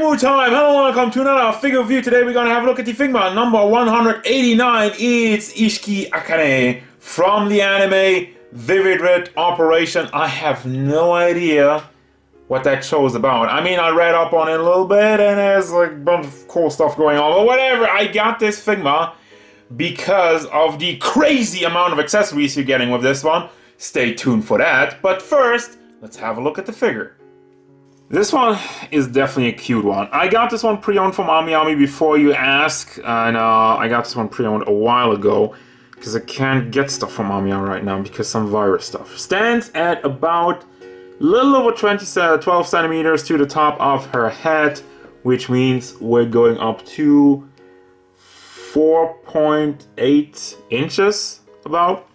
more time. Hello and welcome to another figure review. Today we're going to have a look at the Figma number 189. It's Isshiki Akane from the anime Vividred Operation. I have no idea what that show's about. I mean, I read up on it a little bit and there's like a bunch of cool stuff going on. But whatever, I got this Figma because of the crazy amount of accessories you're getting with this one. Stay tuned for that. But first, let's have a look at the figure. This one is definitely a cute one. I got this one pre-owned from AmiAmi before you ask, and I got this one pre-owned a while ago because I can't get stuff from AmiAmi right now because some virus stuff. Stands at about a little over 12 centimeters to the top of her head, which means we're going up to 4.8 inches about.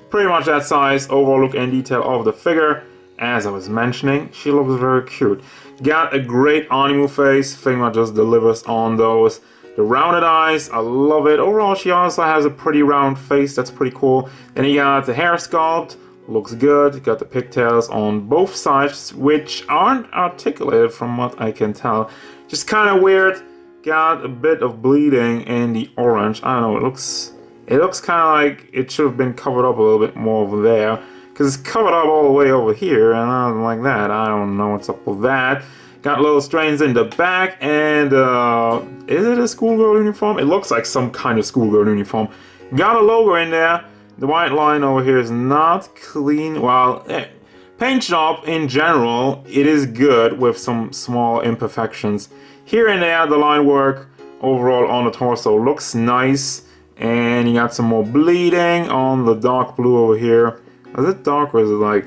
Pretty much that size. Overall look and detail of the figure. As I was mentioning, she looks very cute. Got a great anime face. Figma just delivers on those. The rounded eyes, I love it. Overall, she also has a pretty round face. That's pretty cool. Then you got the hair sculpt. Looks good. Got the pigtails on both sides, which aren't articulated from what I can tell. Just kind of weird. Got a bit of bleeding in the orange. I don't know. It looks kind of like it should have been covered up a little bit more over there. Because it's covered up all the way over here, and I don't like that. I don't know what's up with that. Got little strains in the back, and is it a schoolgirl uniform? It looks like some kind of schoolgirl uniform. Got a logo in there. The white line over here is not clean. Well, paint job in general, it is good with some small imperfections. Here and there, the line work overall on the torso looks nice. And you got some more bleeding on the dark blue over here. Is it dark or is it like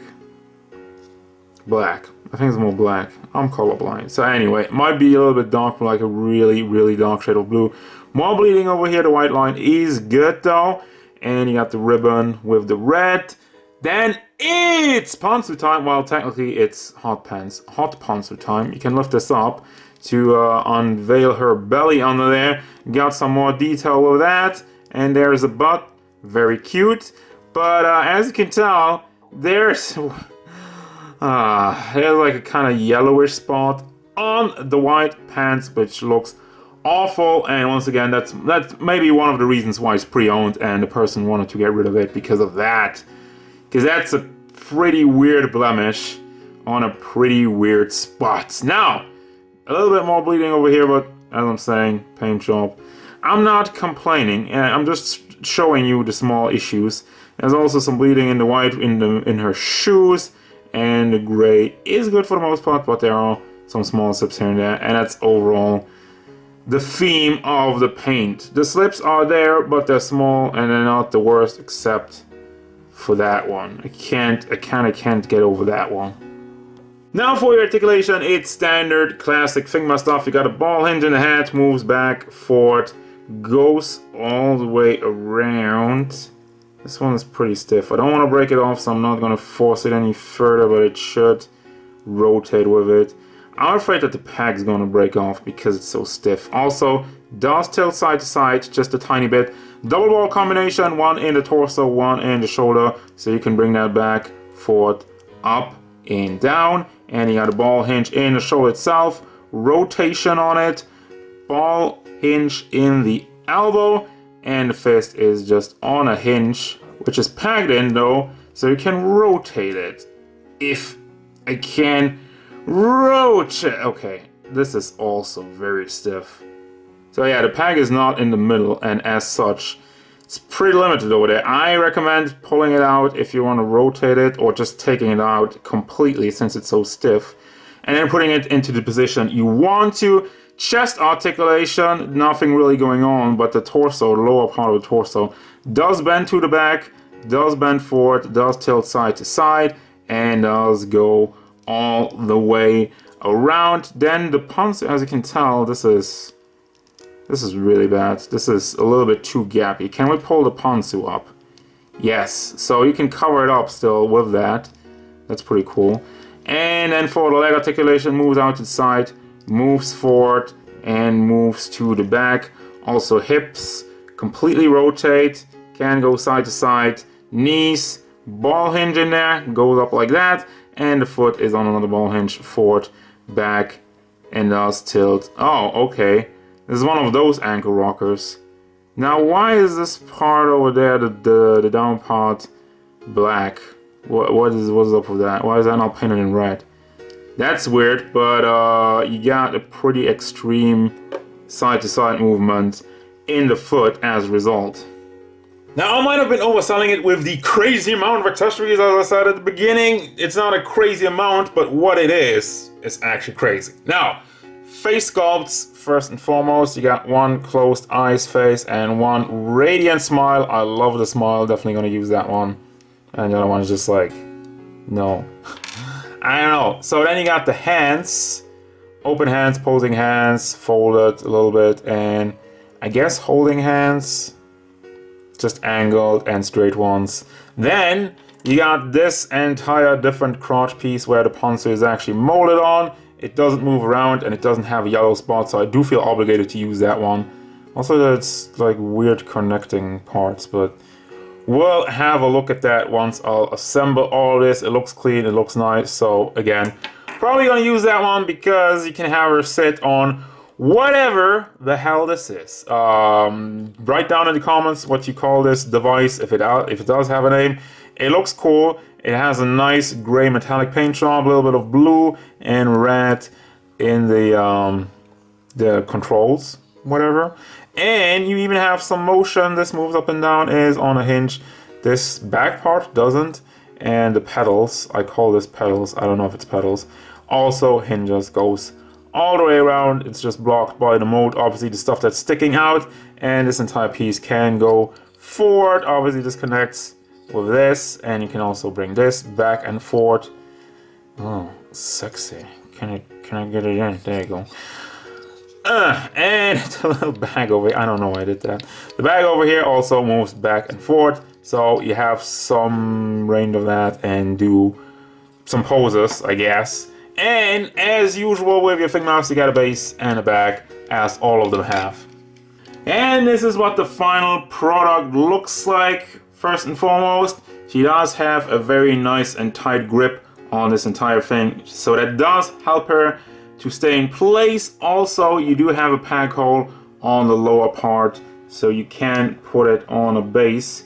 black? I think it's more black. I'm colorblind. So anyway, it might be a little bit dark, like a really, really dark shade of blue. More bleeding over here. The white line is good though. And you got the ribbon with the red. Then it's pantsuit time. Well, technically it's hot pantsuit time. You can lift this up to unveil her belly under there. Got some more detail with that. And there's a butt. Very cute. But as you can tell, there's like a kind of yellowish spot on the white pants, which looks awful. And once again, that's maybe one of the reasons why it's pre-owned and the person wanted to get rid of it because of that. Because that's a pretty weird blemish on a pretty weird spot. Now, a little bit more bleeding over here, but as I'm saying, paint job. I'm not complaining, I'm just showing you the small issues. There's also some bleeding in the white in her shoes, and the gray is good for the most part, but there are some small slips here and there, and that's overall the theme of the paint. The slips are there, but they're small, and they're not the worst, except for that one. I kind of can't get over that one. Now for your articulation, it's standard classic Figma stuff. You got a ball hinge in the head, moves back, forward, goes all the way around. This one is pretty stiff. I don't want to break it off, so I'm not going to force it any further, but it should rotate with it. I'm afraid that the peg's going to break off because it's so stiff. Also, does tilt side to side just a tiny bit. Double ball combination, one in the torso, one in the shoulder, so you can bring that back, forward, up, and down. And you got a ball hinge in the shoulder itself, rotation on it, ball hinge in the elbow, and the fist is just on a hinge, which is pegged in though, so you can rotate it. If I can rotate. Okay, this is also very stiff. So yeah, the peg is not in the middle, and as such, it's pretty limited over there. I recommend pulling it out if you want to rotate it, or just taking it out completely since it's so stiff, and then putting it into the position you want to. Chest articulation, nothing really going on, but the torso, the lower part of the torso, does bend to the back, does bend forward, does tilt side to side, and does go all the way around. Then the pantsuit, as you can tell, this is really bad. This is a little bit too gappy. Can we pull the pantsuit up? Yes, so you can cover it up still with that. That's pretty cool. And then for the leg articulation, moves out to the side, moves forward, and moves to the back. Also hips completely rotate, can go side to side. Knees, ball hinge in there, goes up like that, and the foot is on another ball hinge, forward, back, and does tilt. Oh, okay. This is one of those ankle rockers. Now, why is this part over there, the down part, black? What's up with that? Why is that not painted in red? That's weird, but you got a pretty extreme side-to-side movement in the foot as a result. Now, I might have been overselling it with the crazy amount of accessories, as I said at the beginning. It's not a crazy amount, but what it is actually crazy. Now, face sculpts, first and foremost, you got one closed eyes face and one radiant smile. I love the smile, definitely gonna use that one. And the other one is just like, no. I don't know. So then you got the hands, open hands, posing hands, folded a little bit, and I guess holding hands, just angled and straight ones. Then you got this entire different crotch piece where the ponzu is actually molded on. It doesn't move around and it doesn't have a yellow spot, so I do feel obligated to use that one. Also, that's like weird connecting parts, but we'll have a look at that once I'll assemble all this. It looks clean, it looks nice, so again, probably gonna use that one because you can have her sit on whatever the hell this is. Write down in the comments what you call this device, if it does have a name. It looks cool. It has a nice gray metallic paint job, a little bit of blue and red in the controls, whatever. And you even have some motion. This moves up and down, is on a hinge. This back part doesn't. And the pedals, I call this pedals, I don't know if it's pedals, also hinges, goes all the way around. It's just blocked by the mold, obviously the stuff that's sticking out, and this entire piece can go forward. Obviously this connects with this, and you can also bring this back and forth. Oh, sexy. Can I get it in? There you go. And the little bag over here, I don't know why I did that. The bag over here also moves back and forth, so you have some range of that and do some poses, I guess. And as usual with your Figma, you got a base and a bag, as all of them have. And this is what the final product looks like. First and foremost, she does have a very nice and tight grip on this entire thing, so that does help her to stay in place. Also, you do have a pack hole on the lower part, so you can put it on a base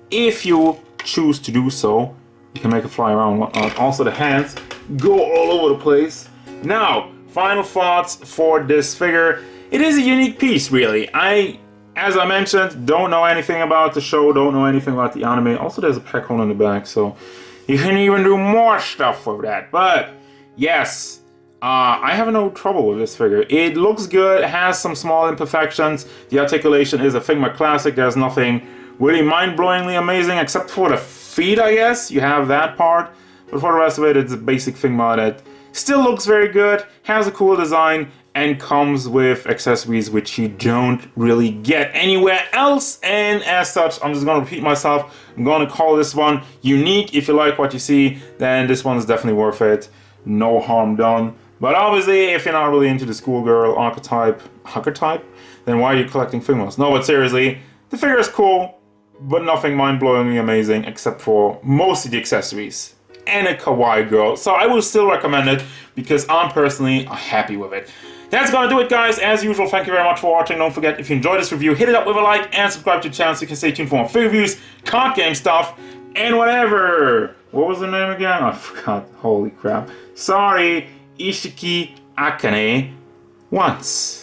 if you choose to do so. You can make it fly around and whatnot. Also, the hands go all over the place. Now, final thoughts for this figure. It is a unique piece, really. As I mentioned, don't know anything about the show, don't know anything about the anime. Also, there's a pack hole in the back, so you can even do more stuff with that. But yes, I have no trouble with this figure. It looks good, it has some small imperfections. The articulation is a Figma classic. There's nothing really mind-blowingly amazing except for the feet, I guess. You have that part. But for the rest of it, it's a basic Figma that still looks very good, has a cool design, and comes with accessories which you don't really get anywhere else. And as such, I'm just going to repeat myself. I'm going to call this one unique. If you like what you see, then this one's definitely worth it. No harm done. But obviously, if you're not really into the schoolgirl archetype, then why are you collecting Figmas? No, but seriously, the figure is cool, but nothing mind-blowingly amazing except for most of the accessories and a kawaii girl. So I will still recommend it because I'm personally happy with it. That's gonna do it, guys. As usual, thank you very much for watching. Don't forget, if you enjoyed this review, hit it up with a like and subscribe to the channel so you can stay tuned for more figure reviews, card game stuff, and whatever. What was the name again? I forgot. Holy crap. Sorry. Isshiki Akane once.